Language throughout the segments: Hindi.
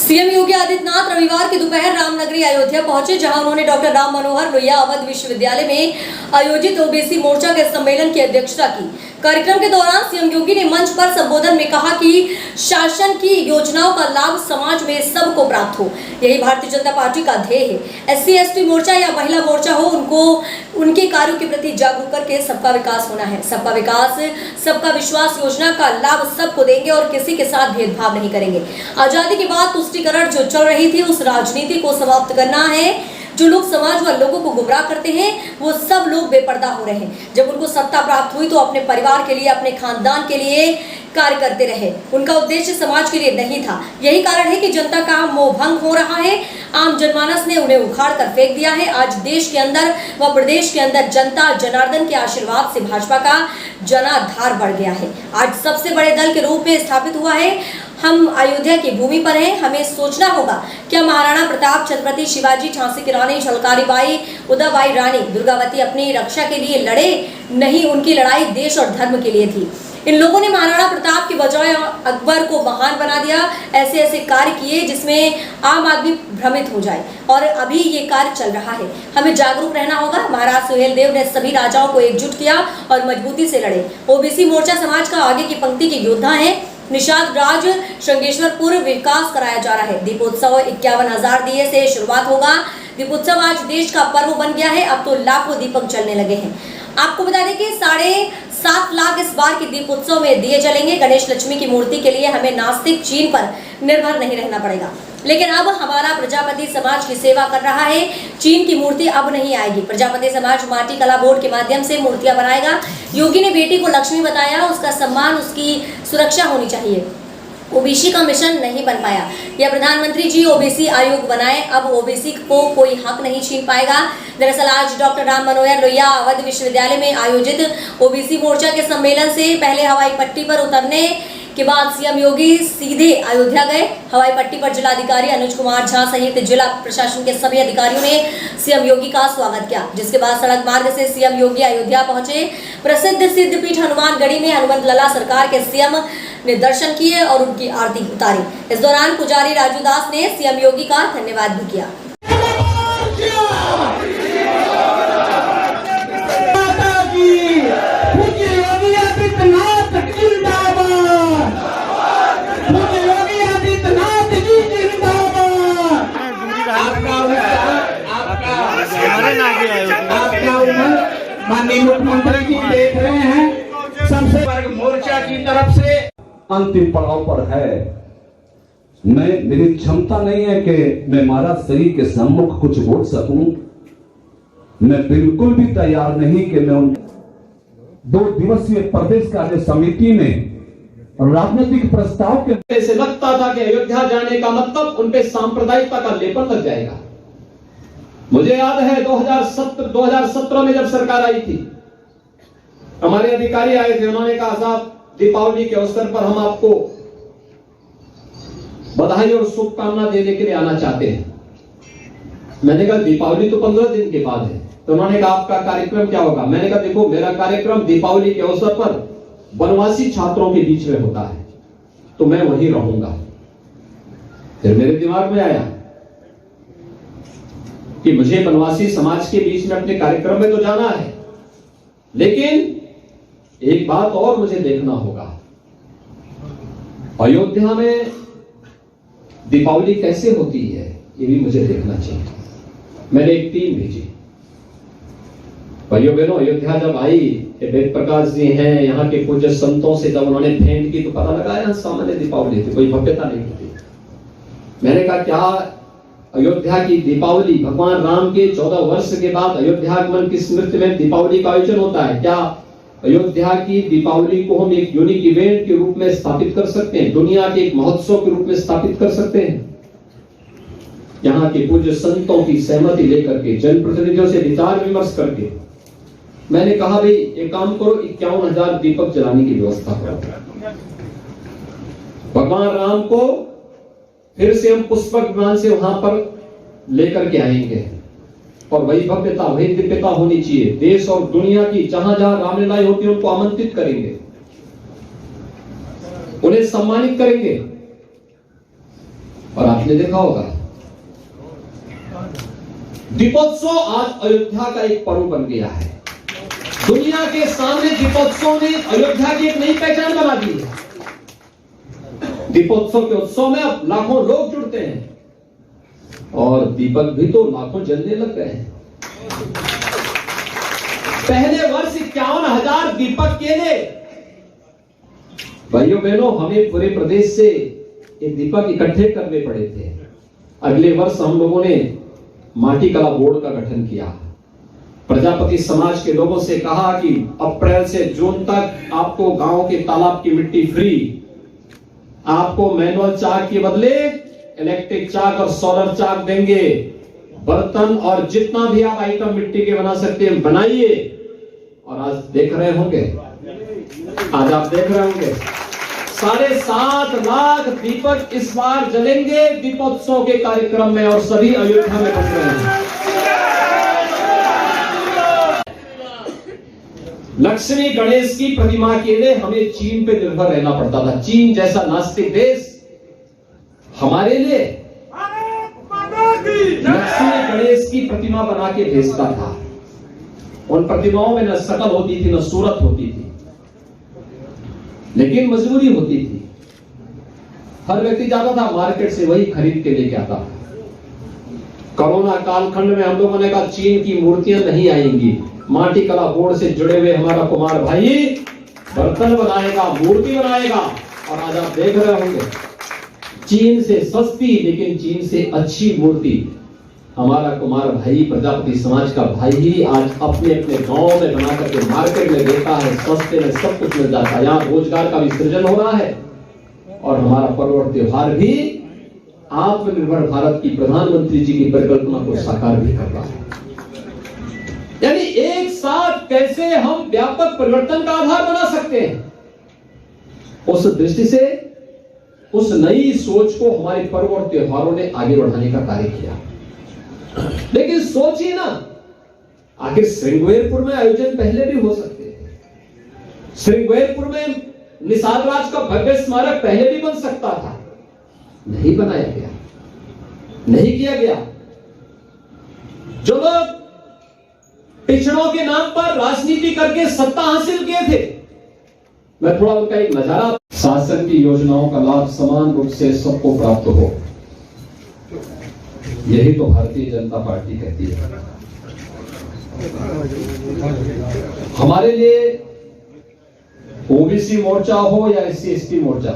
सीएम योगी आदित्यनाथ रविवार की दोपहर रामनगरी अयोध्या पहुंचे, जहां उन्होंने डॉक्टर राम मनोहर लोहिया अवध विश्वविद्यालय में आयोजित ओबीसी मोर्चा के सम्मेलन की अध्यक्षता की। कार्यक्रम के दौरान सीएम योगी ने मंच पर संबोधन में कहा कि शासन की योजनाओं का लाभ समाज में सबको प्राप्त हो, यही भारतीय जनता पार्टी का ध्येय है। SC/ST मोर्चा या महिला मोर्चा हो, उनको उनके कार्यों के प्रति जागरूक करके सबका विकास होना है। सबका विकास सबका विश्वास योजना का लाभ सबको देंगे और किसी के साथ भेदभाव नहीं करेंगे। आजादी के बाद तुष्टीकरण जो चल रही थी, उस राजनीति को समाप्त करना है। जो लोग समाज व लोगों को गुमराह करते हैं, वो सब लोग बेपर्दा हो रहे हैं। जब उनको सत्ता प्राप्त हुई तो अपने परिवार के लिए, अपने खानदान के लिए कार्य करते रहे। उनका उद्देश्य समाज के लिए नहीं था। यही कारण है कि जनता का मोह भंग हो रहा है। आम जनमानस ने उन्हें उखाड़ कर फेंक दिया है। आज देश के अंदर व प्रदेश के अंदर जनता जनार्दन के आशीर्वाद से भाजपा का जनाधार बढ़ गया है। आज सबसे बड़े दल के रूप में स्थापित हुआ है। हम अयोध्या की भूमि पर हैं। हमें सोचना होगा, क्या महाराणा प्रताप, छत्रपति शिवाजी, झांसी की रानी झलकारी बाई, उदयबाई रानी, दुर्गावती अपनी रक्षा के लिए लड़े नहीं, उनकी लड़ाई देश और धर्म के लिए थी। इन लोगों ने महाराणा प्रताप की बजाय अकबर को महान बना दिया। ऐसे ऐसे कार्य किए जिसमें आम आदमी भ्रमित हो जाए, और अभी ये कार्य चल रहा है। हमें जागरूक रहना होगा। महाराज सुहेलदेव ने सभी राजाओं को एकजुट किया और मजबूती से लड़े। ओबीसी मोर्चा समाज का आगे की पंक्ति के योद्धा है। निषाद राज श्रृंगेश्वरपुर विकास कराया जा रहा है। दीपोत्सव 51,000 दिए से शुरुआत होगा। दीपोत्सव आज देश का पर्व बन गया है। अब तो लाखों दीपक जलने लगे हैं। आपको बता दें कि 7.5 लाख इस बार के दीपोत्सव में दिए जलेंगे। गणेश लक्ष्मी की मूर्ति के लिए हमें नास्तिक चीन पर निर्भर नहीं रहना पड़ेगा, लेकिन अब हमारा प्रजापति समाज की सेवा कर रहा है। चीन की मूर्ति अब नहीं आएगी। प्रजापति समाज माटी कला बोर्ड के माध्यम से मूर्तियां बनाएगा। योगी ने बेटी को लक्ष्मी बताया, उसका सम्मान, उसकी सुरक्षा होनी चाहिए। ओबीसी का मिशन नहीं बन पाया, या प्रधानमंत्री जी ओबीसी आयोग बनाए। अब ओबीसी को कोई हक नहीं छीन पाएगा। दरअसल आज डॉक्टर राम मनोहर लोहिया अवध विश्वविद्यालय में आयोजित ओबीसी मोर्चा के सम्मेलन से पहले हवाई पट्टी पर उतरने के बाद सीएम योगी सीधे अयोध्या गए। हवाई पट्टी पर जिलाधिकारी अनुज कुमार झा सहित जिला प्रशासन के सभी अधिकारियों ने सीएम योगी का स्वागत किया, जिसके बाद सड़क मार्ग से सीएम योगी अयोध्या पहुंचे। प्रसिद्ध सिद्धपीठ हनुमानगढ़ी में हनुमंत लला सरकार के सीएम ने दर्शन किए और उनकी आरती उतारी। इस दौरान पुजारी राजू दास ने सीएम योगी का धन्यवाद भी किया। माननीय मुख्यमंत्री जी देख रहे हैं, सबसे वर्ग मोर्चा की तरफ से अंतिम पड़ाव पर है। मेरी क्षमता नहीं है कि मैं महाराज शरीर के सम्मुख कुछ बोल सकूं। मैं बिल्कुल भी तैयार नहीं कि मैं उन 2 दिवसीय प्रदेश कार्य समिति में राजनीतिक प्रस्ताव के से लगता था कि अयोध्या जाने का मतलब उनपे सांप्रदायिकता का लेपन लग जाएगा। मुझे याद है 2017 में जब सरकार आई थी, हमारे अधिकारी आए थे। उन्होंने कहा, साहब दीपावली के अवसर पर हम आपको बधाई और शुभकामना देने के लिए आना चाहते हैं। मैंने कहा दीपावली तो 15 दिन के बाद है। तो उन्होंने कहा आपका कार्यक्रम क्या होगा? मैंने कहा देखो, मेरा कार्यक्रम दीपावली के अवसर पर वनवासी छात्रों के बीच में होता है, तो मैं वहीं रहूंगा। फिर मेरे दिमाग में आया कि मुझे वनवासी समाज के बीच में अपने कार्यक्रम में तो जाना है, लेकिन एक बात और मुझे देखना होगा, अयोध्या में दीपावली कैसे होती है, ये भी मुझे देखना चाहिए। मैंने एक टीम भेजी। भाइयों बहनों, अयोध्या जब आई, वेद प्रकाश जी हैं, यहाँ के पूज्य संतों से जब उन्होंने भेंट की तो पता लगा यहाँ सामान्य दीपावली थी, कोई भव्यता नहीं थी। मैंने कहा क्या अयोध्या की दीपावली, भगवान राम के 14 वर्ष के बाद अयोध्या आगमन की स्मृति में दीपावली का आयोजन होता है, क्या अयोध्या की दीपावली को हम एक यूनिक इवेंट के रूप में स्थापित कर सकते हैं, दुनिया के एक महोत्सव के रूप में स्थापित कर सकते हैं? यहाँ के पूज्य संतों की सहमति लेकर के, जनप्रतिनिधियों से विचार विमर्श करके मैंने कहा, भाई एक काम करो, 51,000 दीपक जलाने की व्यवस्था करो। भगवान राम को फिर से हम पुष्पक विमान से वहां पर लेकर के आएंगे, और वही भव्यता, वही दिव्यता होनी चाहिए। देश और दुनिया की जहां जहां रामलीलाएं होती है उनको आमंत्रित करेंगे, उन्हें सम्मानित करेंगे। और आप आपने देखा होगा दीपोत्सव आज अयोध्या का एक पर्व बन गया है। दुनिया के सामने दीपोत्सव ने अयोध्या की एक नई पहचान बना दी है। दीपोत्सव के उत्सव में अब लाखों लोग जुड़ते हैं और दीपक भी तो लाखों जलने लग गए हैं। पहले वर्ष 51,000 दीपक केले। भाइयों बहनों, हमें पूरे प्रदेश से ये दीपक इकट्ठे करने पड़े थे। अगले वर्ष हम लोगों ने माटी कला बोर्ड का गठन किया। प्रजापति समाज के लोगों से कहा कि अप्रैल से जून तक आपको गांव के तालाब की मिट्टी फ्री, आपको मैनुअल चाक के बदले इलेक्ट्रिक चाक और सोलर चाक देंगे। बर्तन और जितना भी आप आइटम मिट्टी के बना सकते हैं बनाइए। और आज देख रहे होंगे, आज आप देख रहे होंगे 7.5 लाख दीपक इस बार जलेंगे दीपोत्सव के कार्यक्रम में और सभी अयोध्या में बन रहे हैं। लक्ष्मी गणेश की प्रतिमा के लिए हमें चीन पे निर्भर रहना पड़ता था। चीन जैसा नास्तिक देश हमारे लिए लक्ष्मी गणेश की प्रतिमा बना के भेजता था। उन प्रतिमाओं में न शकल होती थी न सूरत होती थी, लेकिन मजबूरी होती थी। हर व्यक्ति जाता था मार्केट से वही खरीद के लेके आता। कोरोना कालखंड में हम लोगों ने कहा चीन की मूर्तियां नहीं आएंगी। माटी कला बोर्ड से जुड़े हुए हमारा कुमार भाई बर्तन बनाएगा, मूर्ति बनाएगा। और आज आप देख रहे होंगे चीन से सस्ती लेकिन चीन से अच्छी मूर्ति हमारा कुमार भाई, प्रजापति समाज का भाई ही आज अपने अपने गांव में बना करके मार्केट में देता है। सस्ते में सब कुछ मिल जाता है। यहाँ रोजगार का भी सृजन हो रहा है और हमारा पर्व और त्योहार भी आत्मनिर्भर भारत की प्रधानमंत्री जी की परिकल्पना को साकार भी कर रहा है। यानी एक साथ कैसे हम व्यापक परिवर्तन का आधार बना सकते हैं, उस दृष्टि से उस नई सोच को हमारे पर्व और त्योहारों ने आगे बढ़ाने का कार्य किया। लेकिन सोचिए ना, आखिर श्रृंगेरपुर में आयोजन पहले भी हो सकते थे। श्रृंगेरपुर में निषाद राज का भव्य स्मारक पहले भी बन सकता था, नहीं बनाया गया, नहीं किया गया। जो लोग पिछड़ों के नाम पर राजनीति करके सत्ता हासिल किए थे, मैं थोड़ा उनका एक नजारा। शासन की योजनाओं का लाभ समान रूप से सबको प्राप्त हो, यही तो भारतीय जनता पार्टी कहती है। हमारे लिए ओबीसी मोर्चा हो या एससी एसटी मोर्चा,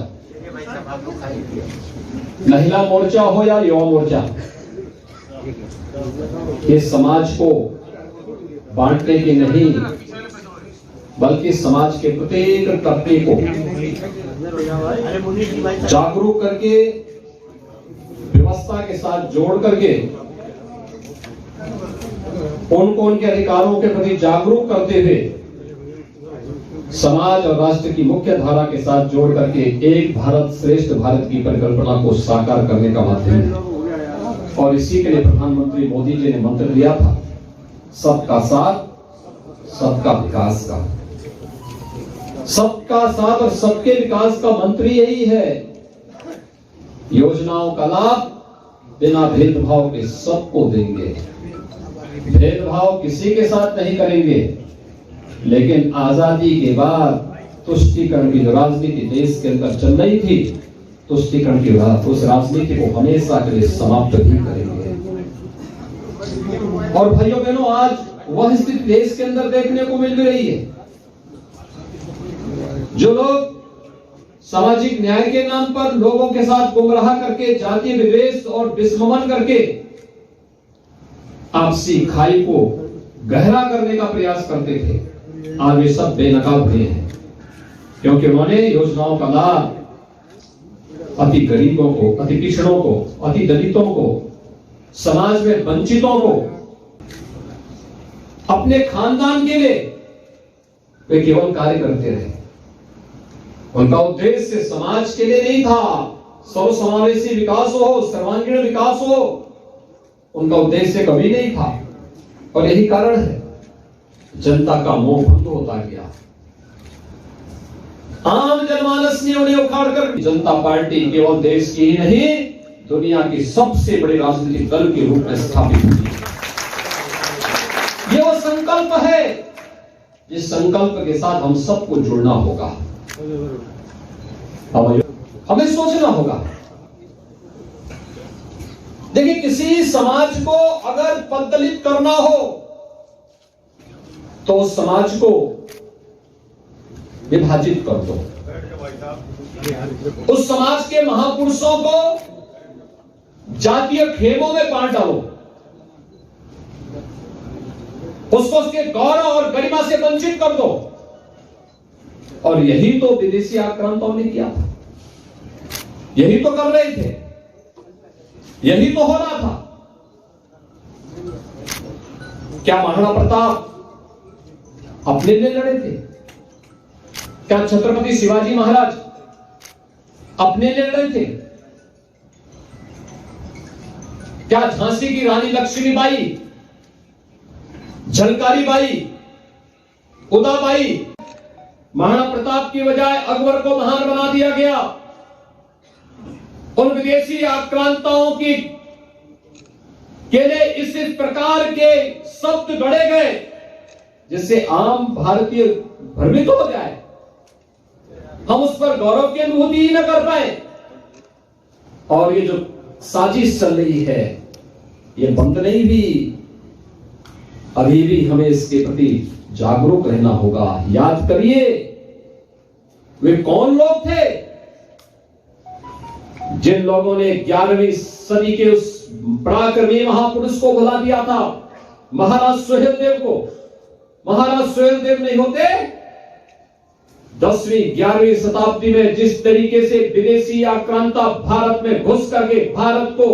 महिला मोर्चा हो या युवा मोर्चा, ये समाज को बांटने की नहीं बल्कि समाज के प्रत्येक तबके को जागरूक करके व्यवस्था के साथ जोड़ करके उनको उनके अधिकारों के प्रति जागरूक करते हुए समाज और राष्ट्र की मुख्य धारा के साथ जोड़ करके एक भारत श्रेष्ठ भारत की परिकल्पना को साकार करने का माध्यम है। और इसी के लिए प्रधानमंत्री मोदी जी ने मंत्र दिया था, सबका साथ सबका विकास का। सबका साथ और सबके विकास का मंत्र यही है। योजनाओं का लाभ बिना भेदभाव के सबको देंगे, भेदभाव किसी के साथ नहीं करेंगे। लेकिन आजादी के बाद तुष्टीकरण की जो राजनीति देश के अंदर चल रही थी, तुष्टीकरण की उस राजनीति को हमेशा के लिए समाप्त भी करेंगे। और भाइयों बहनों, आज वह स्थिति देश के अंदर देखने को मिल रही है। जो लोग सामाजिक न्याय के नाम पर लोगों के साथ गुमराह करके जातीय विद्वेष और विस्मरण करके आपसी खाई को गहरा करने का प्रयास करते थे, आज वे सब बेनकाब हुए हैं। क्योंकि उन्होंने योजनाओं का लाभ अति गरीबों को, अति पिछड़ों को, अति दलितों को, समाज में वंचितों को, अपने खानदान के लिए वे केवल कार्य करते रहे। उनका उद्देश्य समाज के लिए नहीं था सर्वसमावेशी विकास हो, सर्वांगीण विकास हो, उनका उद्देश्य कभी नहीं था। और यही कारण है जनता का मोह भंग होता गया। आम जनमानस ने उन्हें उखाड़ कर जनता पार्टी केवल देश की ही नहीं दुनिया की सबसे बड़े राजनीतिक दल के रूप में स्थापित हुई। ये वो संकल्प है जिस संकल्प के साथ हम सबको जुड़ना होगा। अब हमें सोचना होगा। देखिए, किसी समाज को अगर पददलित करना हो तो उस समाज को विभाजित कर दो, उस समाज के महापुरुषों को जातीय खेमों में बांट डालो, उसको उसके गौरव और गरिमा से वंचित कर दो। और यही तो विदेशी आक्रांताओं ने किया था, यही तो कर रहे थे, यही तो हो रहा था। क्या महाराणा प्रताप अपने लिए लड़े थे? क्या छत्रपति शिवाजी महाराज अपने लिए लड़े थे? क्या झांसी की रानी लक्ष्मीबाई, झलकारी बाई, उदाबाई, महाराणा प्रताप की बजाय अकबर को महान बना दिया गया? उन विदेशी आक्रांताओं की के लिए इस प्रकार के शब्द गढ़े गए जिससे आम भारतीय भ्रमित हो जाए, हम उस पर गौरव की अनुभूति ही न कर पाए। और ये जो साजिश चल रही है ये बंद नहीं भी, अभी भी हमें इसके प्रति जागरूक रहना होगा। याद करिए, वे कौन लोग थे जिन लोगों ने 11वीं सदी के उस पराक्रमी महापुरुष को भुला दिया था, महाराज सुहेलदेव को। महाराज सुहेलदेव नहीं होते 10वीं 11वीं शताब्दी में जिस तरीके से विदेशी आक्रांता भारत में घुस करके भारत को